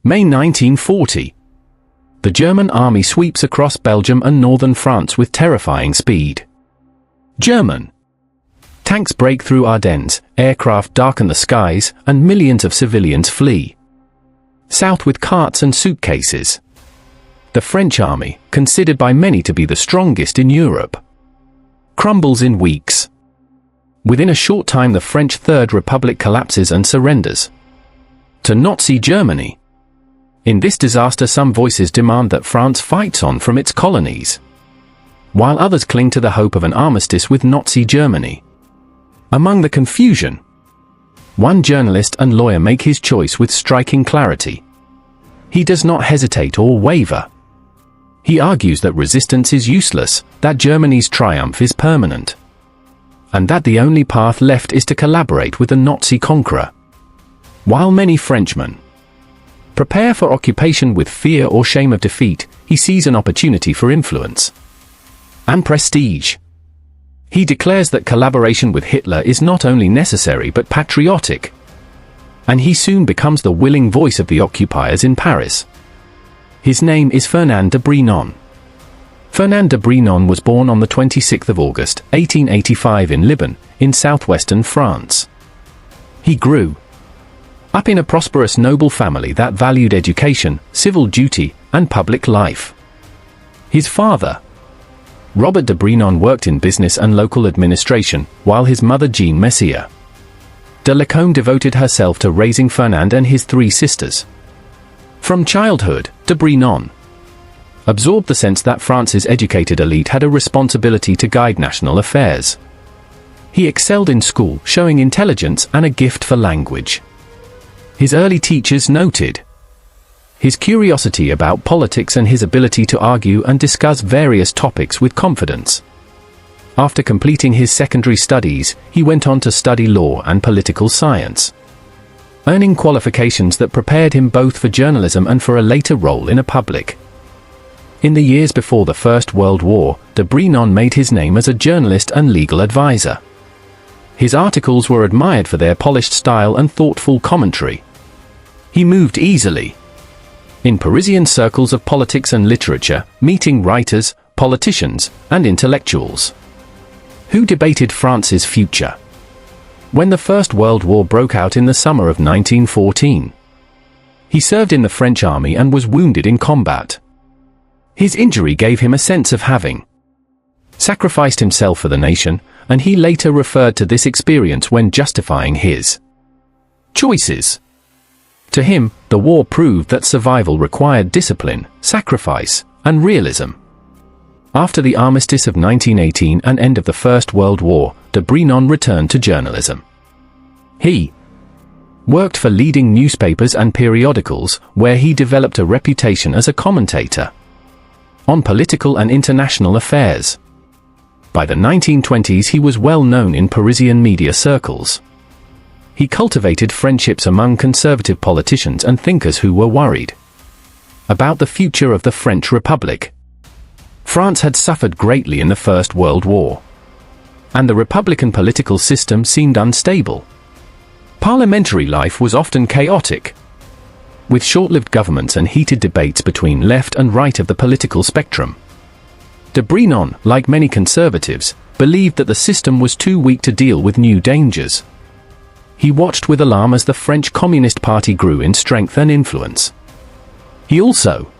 May 1940. The German army sweeps across Belgium and northern France with terrifying speed. German tanks break through Ardennes, aircraft darken the skies, and millions of civilians flee south with carts and suitcases. The French army, considered by many to be the strongest in Europe, crumbles in weeks. Within a short time the French Third Republic collapses and surrenders to Nazi Germany. In this disaster some voices demand that France fights on from its colonies, while others cling to the hope of an armistice with Nazi Germany. Among the confusion, one journalist and lawyer make his choice with striking clarity. He does not hesitate or waver. He argues that resistance is useless, that Germany's triumph is permanent, and that the only path left is to collaborate with the Nazi conqueror. While many Frenchmen prepare for occupation with fear or shame of defeat, he sees an opportunity for influence and prestige. He declares that collaboration with Hitler is not only necessary but patriotic, and he soon becomes the willing voice of the occupiers in Paris. His name is Fernand de Brinon. Fernand de Brinon was born on the 26th of August, 1885 in Laval, in southwestern France. He grew up in a prosperous noble family that valued education, civil duty, and public life. His father, Robert de Brinon, worked in business and local administration, while his mother Jean Messier de Lacombe devoted herself to raising Fernand and his three sisters. From childhood, de Brinon absorbed the sense that France's educated elite had a responsibility to guide national affairs. He excelled in school, showing intelligence and a gift for language. His early teachers noted his curiosity about politics and his ability to argue and discuss various topics with confidence. After completing his secondary studies, he went on to study law and political science, earning qualifications that prepared him both for journalism and for a later role in a public. In the years before the First World War, de Brinon made his name as a journalist and legal advisor. His articles were admired for their polished style and thoughtful commentary. He moved easily in Parisian circles of politics and literature, meeting writers, politicians, and intellectuals who debated France's future. When the First World War broke out in the summer of 1914, he served in the French army and was wounded in combat. His injury gave him a sense of having sacrificed himself for the nation, and he later referred to this experience when justifying his choices. To him, the war proved that survival required discipline, sacrifice, and realism. After the armistice of 1918 and end of the First World War, de Brinon returned to journalism. He worked for leading newspapers and periodicals, where he developed a reputation as a commentator on political and international affairs. By the 1920s he was well known in Parisian media circles. He cultivated friendships among conservative politicians and thinkers who were worried about the future of the French Republic. France had suffered greatly in the First World War, and the Republican political system seemed unstable. Parliamentary life was often chaotic, with short-lived governments and heated debates between left and right of the political spectrum. De Brinon, like many conservatives, believed that the system was too weak to deal with new dangers. He watched with alarm as the French Communist Party grew in strength and influence. He also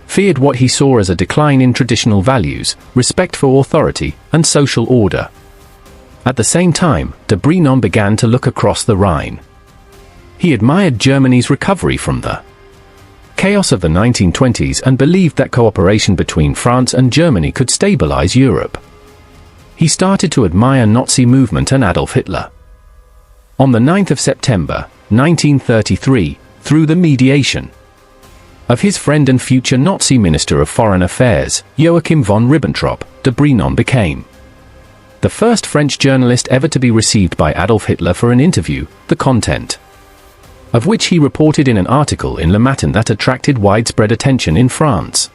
feared what he saw as a decline in traditional values, respect for authority, and social order. At the same time, de Brinon began to look across the Rhine. He admired Germany's recovery from the chaos of the 1920s and believed that cooperation between France and Germany could stabilize Europe. He started to admire Nazi movement and Adolf Hitler. On the 9th of September, 1933, through the mediation of his friend and future Nazi Minister of Foreign Affairs, Joachim von Ribbentrop, de Brinon became the first French journalist ever to be received by Adolf Hitler for an interview, the content of which he reported in an article in Le Matin that attracted widespread attention in France.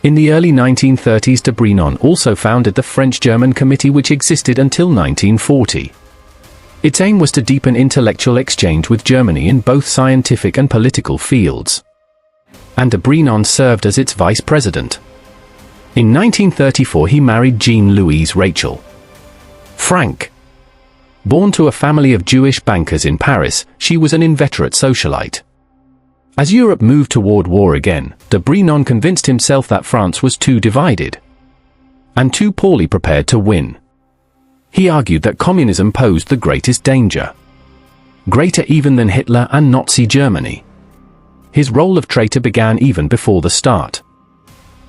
In the early 1930s, de Brinon also founded the French-German Committee, which existed until 1940. Its aim was to deepen intellectual exchange with Germany in both scientific and political fields. And de Brinon served as its vice president. In 1934 he married Jean-Louise Rachel Frank. Born to a family of Jewish bankers in Paris, she was an inveterate socialite. As Europe moved toward war again, de Brinon convinced himself that France was too divided and too poorly prepared to win. He argued that communism posed the greatest danger, greater even than Hitler and Nazi Germany. His role of traitor began even before the start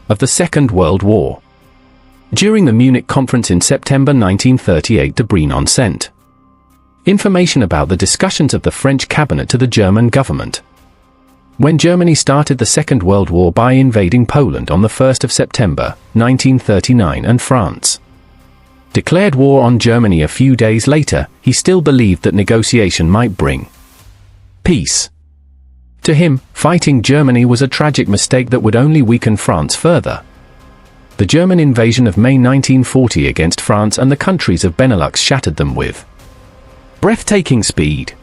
of the Second World War. During the Munich conference in September 1938, de Brinon sent information about the discussions of the French cabinet to the German government. When Germany started the Second World War by invading Poland on the 1st of September, 1939, and France declared war on Germany a few days later, he still believed that negotiation might bring peace. To him, fighting Germany was a tragic mistake that would only weaken France further. The German invasion of May 1940 against France and the countries of Benelux shattered them with breathtaking speed.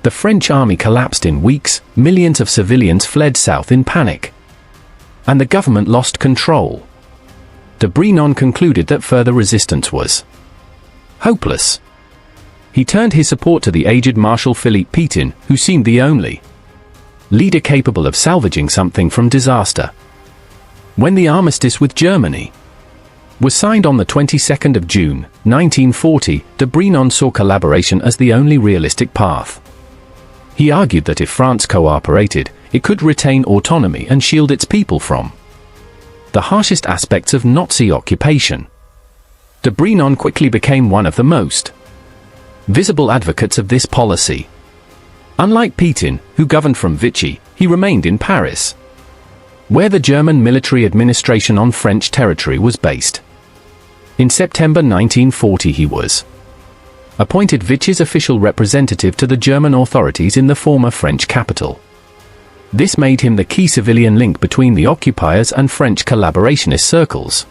The French army collapsed in weeks, millions of civilians fled south in panic, and the government lost control. De Brinon concluded that further resistance was hopeless. He turned his support to the aged Marshal Philippe Pétain, who seemed the only leader capable of salvaging something from disaster. When the armistice with Germany was signed on the 22nd of June, 1940, de Brinon saw collaboration as the only realistic path. He argued that if France cooperated, it could retain autonomy and shield its people from the harshest aspects of Nazi occupation. De Brinon quickly became one of the most visible advocates of this policy. Unlike Pétain, who governed from Vichy, he remained in Paris, where the German military administration on French territory was based. In September 1940 he was appointed Vichy's official representative to the German authorities in the former French capital. This made him the key civilian link between the occupiers and French collaborationist circles.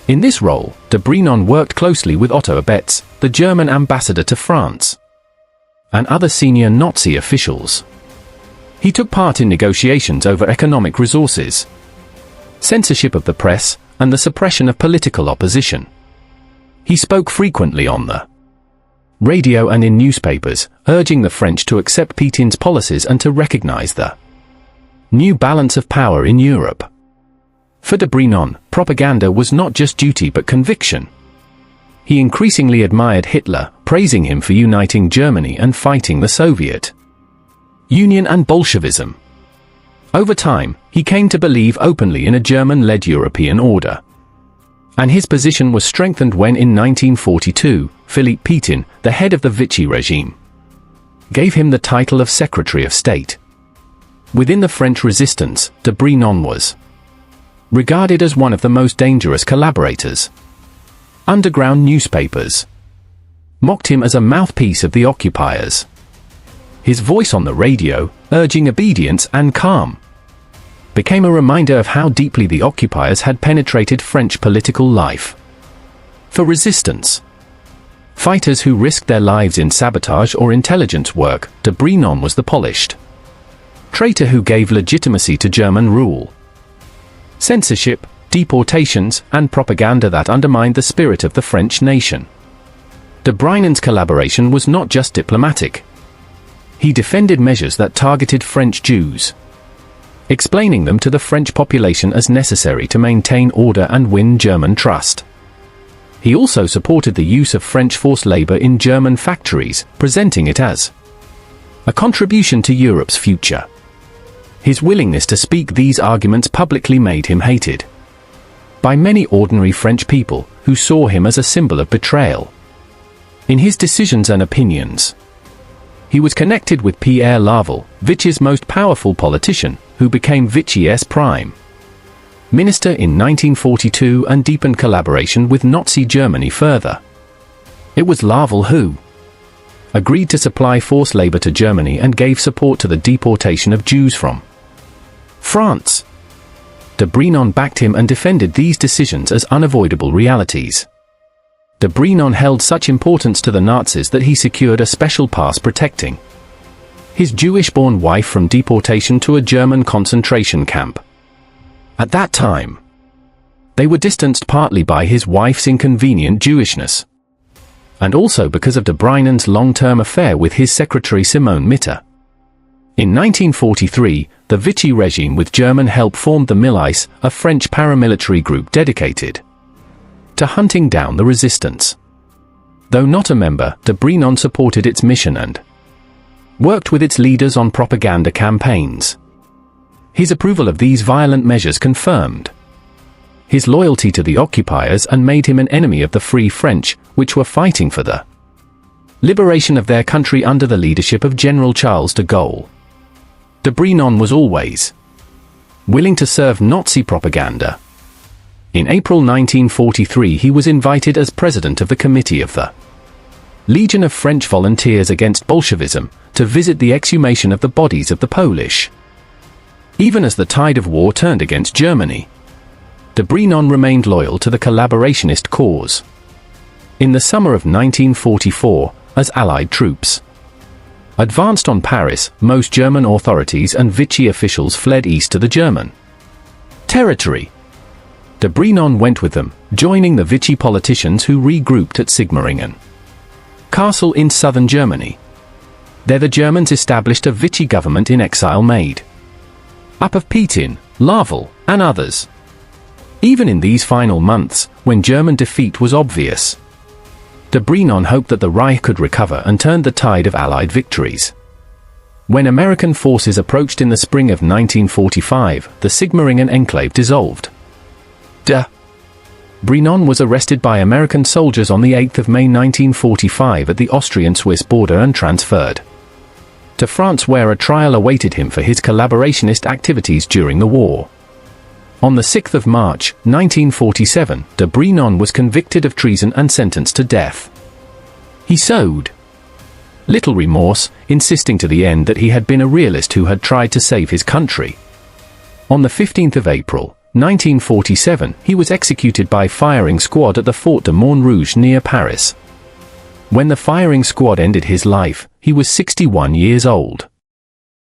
In this role, de Brinon worked closely with Otto Abetz, the German ambassador to France, and other senior Nazi officials. He took part in negotiations over economic resources, censorship of the press, and the suppression of political opposition. He spoke frequently on the radio and in newspapers, urging the French to accept Pétain's policies and to recognize the new balance of power in Europe. For de Brinon, propaganda was not just duty but conviction. He increasingly admired Hitler, praising him for uniting Germany and fighting the Soviet Union and Bolshevism. Over time, he came to believe openly in a German-led European order. And his position was strengthened when in 1942, Philippe Pétain, the head of the Vichy regime, gave him the title of Secretary of State. Within the French resistance, de Brinon was regarded as one of the most dangerous collaborators. Underground newspapers mocked him as a mouthpiece of the occupiers. His voice on the radio, urging obedience and calm, became a reminder of how deeply the occupiers had penetrated French political life. For resistance fighters who risked their lives in sabotage or intelligence work, de Brinon was the polished traitor who gave legitimacy to German rule. Censorship, deportations, and propaganda that undermined the spirit of the French nation. De Brinon's collaboration was not just diplomatic. He defended measures that targeted French Jews, explaining them to the French population as necessary to maintain order and win German trust. He also supported the use of French forced labor in German factories, presenting it as a contribution to Europe's future. His willingness to speak these arguments publicly made him hated by many ordinary French people, who saw him as a symbol of betrayal. In his decisions and opinions, he was connected with Pierre Laval, Vichy's most powerful politician, who became Vichy's prime minister in 1942 and deepened collaboration with Nazi Germany further. It was Laval who agreed to supply forced labor to Germany and gave support to the deportation of Jews from France. De Brinon backed him and defended these decisions as unavoidable realities. De Brinon held such importance to the Nazis that he secured a special pass protecting his Jewish-born wife from deportation to a German concentration camp. At that time, they were distanced partly by his wife's inconvenient Jewishness, and also because of de Brinon's long-term affair with his secretary Simone Mitter. In 1943, the Vichy regime with German help formed the Milice, a French paramilitary group dedicated to hunting down the resistance. Though not a member, de Brinon supported its mission and worked with its leaders on propaganda campaigns. His approval of these violent measures confirmed his loyalty to the occupiers and made him an enemy of the Free French, which were fighting for the liberation of their country under the leadership of General Charles de Gaulle. De Brinon was always willing to serve Nazi propaganda. In April 1943 he was invited as president of the Committee of the Legion of French Volunteers Against Bolshevism to visit the exhumation of the bodies of the Polish. Even as the tide of war turned against Germany, de Brinon remained loyal to the collaborationist cause. In the summer of 1944, as Allied troops advanced on Paris, most German authorities and Vichy officials fled east to the German territory. De Brinon went with them, joining the Vichy politicians who regrouped at Sigmaringen Castle in southern Germany. There the Germans established a Vichy government in exile made up of Pétain, Laval, and others. Even in these final months, when German defeat was obvious, de Brinon hoped that the Reich could recover and turn the tide of Allied victories. When American forces approached in the spring of 1945, the Sigmaringen enclave dissolved. De Brinon was arrested by American soldiers on the 8th of May 1945 at the Austrian-Swiss border and transferred to France, where a trial awaited him for his collaborationist activities during the war. On the 6th of March, 1947, de Brinon was convicted of treason and sentenced to death. He showed little remorse, insisting to the end that he had been a realist who had tried to save his country. On the 15th of April, 1947, he was executed by firing squad at the Fort de Montrouge near Paris. When the firing squad ended his life, he was 61 years old.